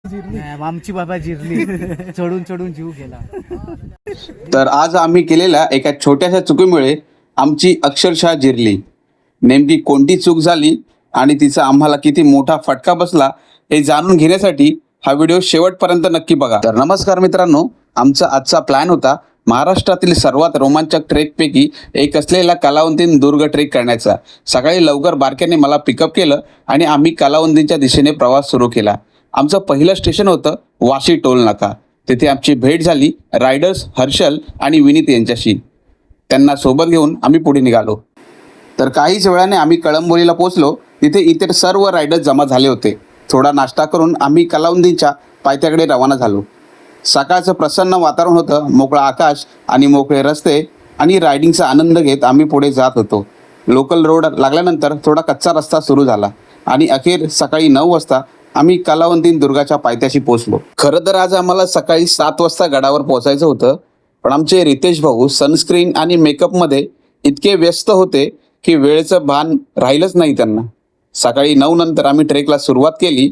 आमची बाबा जिरली चढून चढून जीव गेला. तर आज आम्ही केलेल्या एका छोट्याशा चुकीमुळे आमची अक्षरशः जिरली. नेमकी कोणती चूक झाली आणि तिचा आम्हाला किती मोठा फटका बसला हे जाणून घेण्यासाठी हा व्हिडिओ शेवटपर्यंत नक्की बघा. तर नमस्कार मित्रांनो, आमचा आजचा प्लॅन होता महाराष्ट्रातील सर्वात रोमांचक ट्रेकपैकी एक असलेला कलावंतीन दुर्ग ट्रेक करण्याचा. सकाळी लवकर बारक्याने मला पिकअप केलं आणि आम्ही कलावंतींच्या दिशेने प्रवास सुरू केला. आमचं पहिलं स्टेशन होतं वाशी टोल नाका. तिथे आमची भेट झाली रायडर्स हर्षल आणि विनीत यांच्याशी. त्यांना सोबत घेऊन आम्ही पुढे निघालो. तर काहीच वेळाने आम्ही कळंबोलीला पोहोचलो. तिथे इतर सर्व रायडर्स जमा झाले होते. थोडा नाश्ता करून आम्ही कलावंतींच्या पायथ्याकडे रवाना झालो. सकाळचं प्रसन्न वातावरण होतं. मोकळा आकाश आणि मोकळे रस्ते आणि रायडिंगचा आनंद घेत आम्ही पुढे जात होतो. लोकल रोड लागल्यानंतर थोडा कच्चा रस्ता सुरू झाला आणि अखेर सकाळी 9 वाजता आम्ही कलावंतीन दुर्गाच्या पायथ्याशी पोहोचलो. खरं तर आज आम्हाला सकाळी 7 वाजता गडावर पोहोचायचं होतं, पण आमचे रितेश भाऊ सनस्क्रीन आणि मेकअपमध्ये इतके व्यस्त होते की वेळेचं भान राहिलंच नाही त्यांना. सकाळी 9 नंतर आम्ही ट्रेकला सुरुवात केली.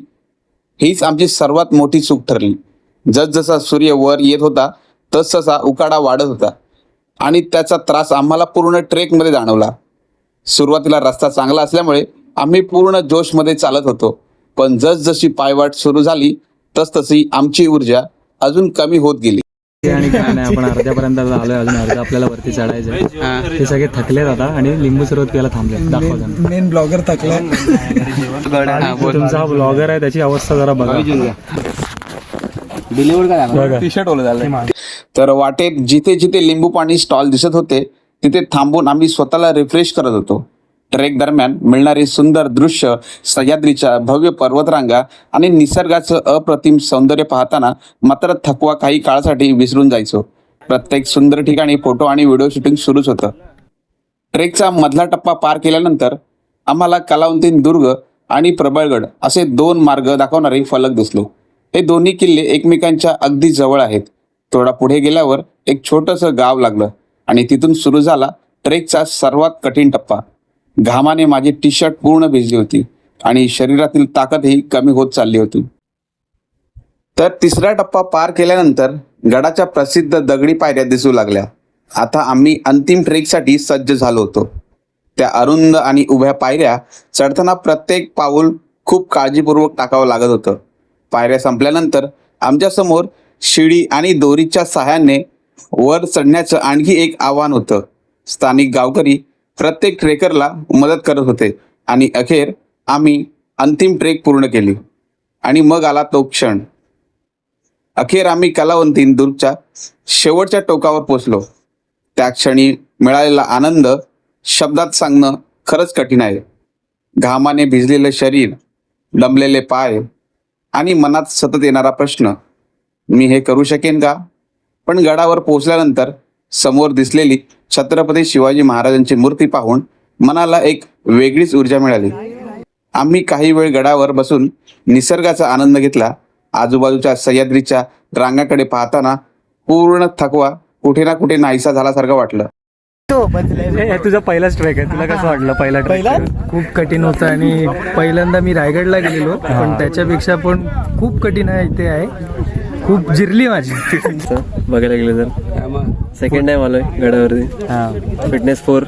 हीच आमची सर्वात मोठी चूक ठरली. जसजसा सूर्य वर येत होता तसतसा उकाडा वाढत होता आणि त्याचा त्रास आम्हाला पूर्ण ट्रेकमध्ये जाणवला. सुरुवातीला रस्ता चांगला असल्यामुळे आम्ही पूर्ण जोशमध्ये चालत होतो, पण जसजशी पायवाट सुरू झाली तसतशी आमची ऊर्जा अजून कमी होत गेली. आणि काय नाही, आपण अर्ध्यापर्यंत आलोय, अजून अर्धा आपल्याला वरती चढायचं. ते सगळे थकलेत आता आणि लिंबू सरबत प्यायला थांबले. दाखवा मेन ब्लॉगर थकला. तुमचा हा ब्लॉगर आहे, त्याची अवस्था जरा बघा. टी शर्ट ओलं झालं. तर वाटेत जिथे जिथे लिंबू पाणी स्टॉल दिसत होते तिथे थांबून आम्ही स्वतःला रिफ्रेश करत होतो. ट्रेक दरम्यान मिळणारे सुंदर दृश्य, सह्याद्रीच्या भव्य पर्वतरांगा आणि निसर्गाचं अप्रतिम सौंदर्य पाहताना मात्र थकवा काही काळासाठी विसरून जायचो. प्रत्येक सुंदर ठिकाणी फोटो आणि व्हिडिओ शूटिंग सुरूच होतं. ट्रेकचा मधला टप्पा पार केल्यानंतर आम्हाला कलावंतीन दुर्ग आणि प्रबळगड असे 2 मार्ग दाखवणारे फलक दिसले. हे दोन्ही किल्ले एकमेकांच्या अगदी जवळ आहेत. थोडा पुढे गेल्यावर एक छोटंसं गाव लागलं आणि तिथून सुरू झाला ट्रेकचा सर्वात कठीण टप्पा. घामाने माझी टी शर्ट पूर्ण भिजली होती आणि शरीरातील ताकदही कमी होत चालली होती. तर तिसरा टप्पा पार केल्यानंतर गडाच्या प्रसिद्ध दगडी पायऱ्या दिसू लागल्या. आता आम्ही अंतिम ट्रेकसाठी सज्ज झालो होतो. त्या अरुंद आणि उभ्या पायऱ्या चढताना प्रत्येक पाऊल खूप काळजीपूर्वक टाकावं लागत होतं. पायऱ्या संपल्यानंतर आमच्यासमोर शिडी आणि दोरीच्या सहाय्याने वर चढण्याचं आणखी एक आव्हान होतं. स्थानिक गावकरी प्रत्येक ट्रेकरला मदत करत होते आणि अखेर आम्ही अंतिम ट्रेक पूर्ण केली. आणि मग आला तो क्षण. अखेर आम्ही कलावंतीन दुर्गच्या शेवटच्या टोकावर पोचलो. त्या क्षणी मिळालेला आनंद शब्दात सांगणं खरंच कठीण आहे. घामाने भिजलेलं शरीर, दमलेले पाय आणि मनात सतत येणारा प्रश्न, मी हे करू शकेन का? पण गडावर पोहोचल्यानंतर समोर दिसलेली छत्रपती शिवाजी महाराजांची मूर्ती पाहून मनाला एक वेगळीच ऊर्जा मिळाली. आम्ही काही वेळ गडावर बसून निसर्गाचा आनंद घेतला. आजूबाजूच्या सह्याद्रीच्या रांगाकडे पाहताना पूर्ण थकवा कुठे ना कुठे नाहीसा झाल्यासारखं वाटलं. तुझा पहिलाच ट्रेक आहे, तुला कसं वाटलं पहिला ट्रेक? खूप कठीण होतं आणि पहिल्यांदा मी रायगडला गेलेलो, पण त्याच्यापेक्षा पण खूप कठीण आहे. इथे आहे, खूप जिरली माझी. बघायला गेलं तर सेकंड टाइम आलोय गडावरती. फिटनेस 4,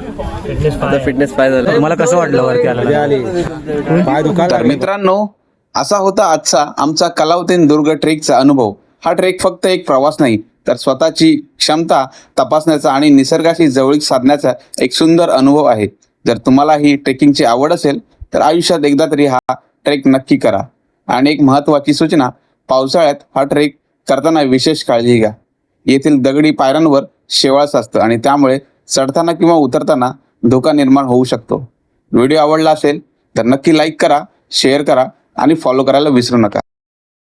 फिटनेस 5 झालं. मला कसं वाटलं वरती आला? तर मित्रांनो, असा होता आजचा आमचा कलावंतीन दुर्ग ट्रेकचा अनुभव. हा ट्रेक फक्त एक प्रवास नाही, तर स्वतःची क्षमता तपासण्याचा आणि निसर्गाशी जवळीक साधण्याचा एक सुंदर अनुभव आहे. जर तुम्हाला ही ट्रेकिंगची आवड असेल तर आयुष्यात एकदा तरी हा ट्रेक नक्की करा. आणि एक महत्त्वाची सूचना, पावसाळ्यात हा ट्रेक करताना विशेष काळजी घ्या. येथील दगडी पायऱ्यांवर शेवाळ साचतं आणि त्यामुळे चढताना किंवा उतरताना धोका निर्माण होऊ शकतो. व्हिडिओ आवडला असेल तर नक्की लाईक करा, शेअर करा आणि फॉलो करायला विसरू नका.